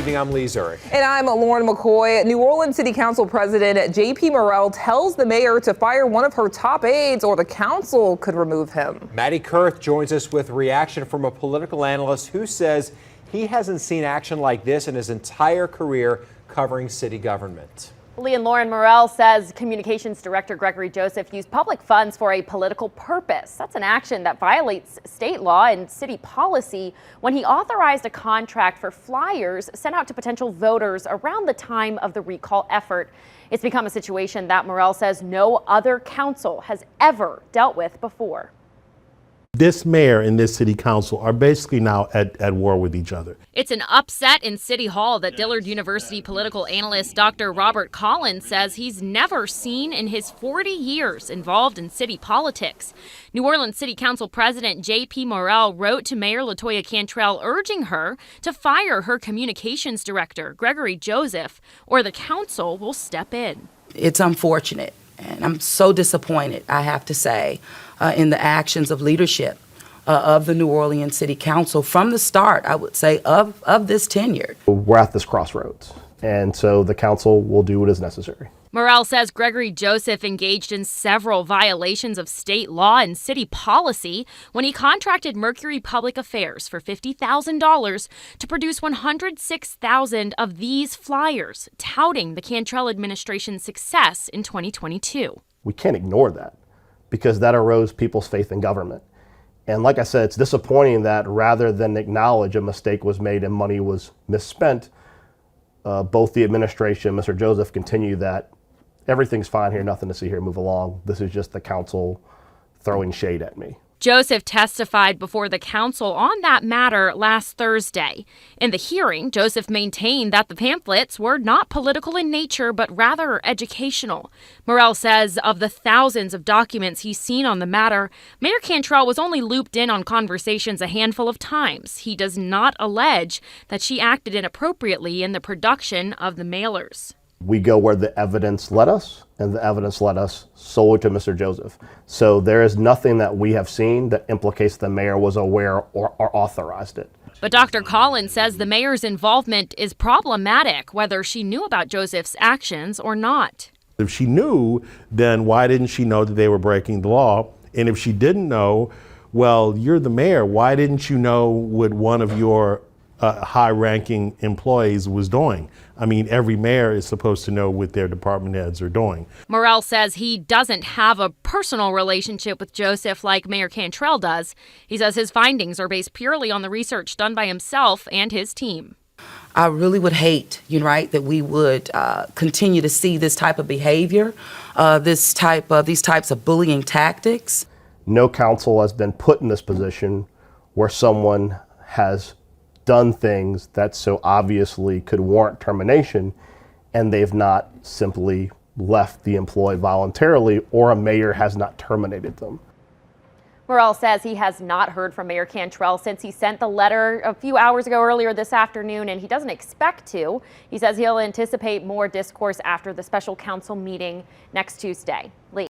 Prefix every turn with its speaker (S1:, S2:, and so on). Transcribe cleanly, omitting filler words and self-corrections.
S1: evening. I'm Lee Zurich.
S2: And I'm Lauren McCoy. New Orleans City Council President JP Morrell tells the mayor to fire one of her top aides or the council could remove him.
S1: Maddie Kurth joins us with reaction from a political analyst who says he hasn't seen action like this in his entire career covering city government.
S3: Lee and Lauren, Morrell says Communications Director Gregory Joseph used public funds for a political purpose. That's an action that violates state law and city policy when he authorized a contract for flyers sent out to potential voters around the time of the recall effort. It's become a situation that Morrell says no other council has ever dealt with before.
S4: This mayor and this city council are basically now at war with each other.
S3: It's an upset in City Hall that Dillard University political analyst Dr. Robert Collins says he's never seen in his 40 years involved in city politics. New Orleans City Council President JP Morrell wrote to Mayor LaToya Cantrell urging her to fire her communications director, Gregory Joseph, or the council will step in.
S5: It's unfortunate. And I'm so disappointed, I have to say, in the actions of leadership of the New Orleans City Council from the start, I would say, of this tenure.
S6: We're at this crossroads, and so the council will do what is necessary.
S3: Morrell says Gregory Joseph engaged in several violations of state law and city policy when he contracted Mercury Public Affairs for $50,000 to produce 106,000 of these flyers, touting the Cantrell administration's success in 2022.
S6: We can't ignore that because that erodes people's faith in government. And like I said, it's disappointing that rather than acknowledge a mistake was made and money was misspent, both the administration, Mr. Joseph, continue that everything's fine here, nothing to see here, move along. This is just the council throwing shade at me.
S3: Joseph testified before the council on that matter last Thursday. In the hearing, Joseph maintained that the pamphlets were not political in nature, but rather educational. Morrell says of the thousands of documents he's seen on the matter, Mayor Cantrell was only looped in on conversations a handful of times. He does not allege that she acted inappropriately in the production of the mailers.
S6: We go where the evidence led us, and the evidence led us solely to Mr. Joseph. So there is nothing that we have seen that implicates the mayor was aware or authorized it.
S3: But Dr. Collins says the mayor's involvement is problematic, whether she knew about Joseph's actions or not.
S4: If she knew, then why didn't she know that they were breaking the law? And if she didn't know, well, you're the mayor. Why didn't you know what one of your high-ranking employees was doing? I mean, every mayor is supposed to know what their department heads are doing.
S3: Morrell says he doesn't have a personal relationship with Joseph like Mayor Cantrell does. He says his findings are based purely on the research done by himself and his team.
S5: I really would hate, that we would continue to see this type of behavior, these types of bullying tactics.
S6: No council has been put in this position where someone has done things that so obviously could warrant termination, and they've not simply left the employee voluntarily, or a mayor has not terminated them.
S3: Morrell says he has not heard from Mayor Cantrell since he sent the letter a few hours ago earlier this afternoon, and he doesn't expect to. He says he'll anticipate more discourse after the special council meeting next Tuesday. Lee.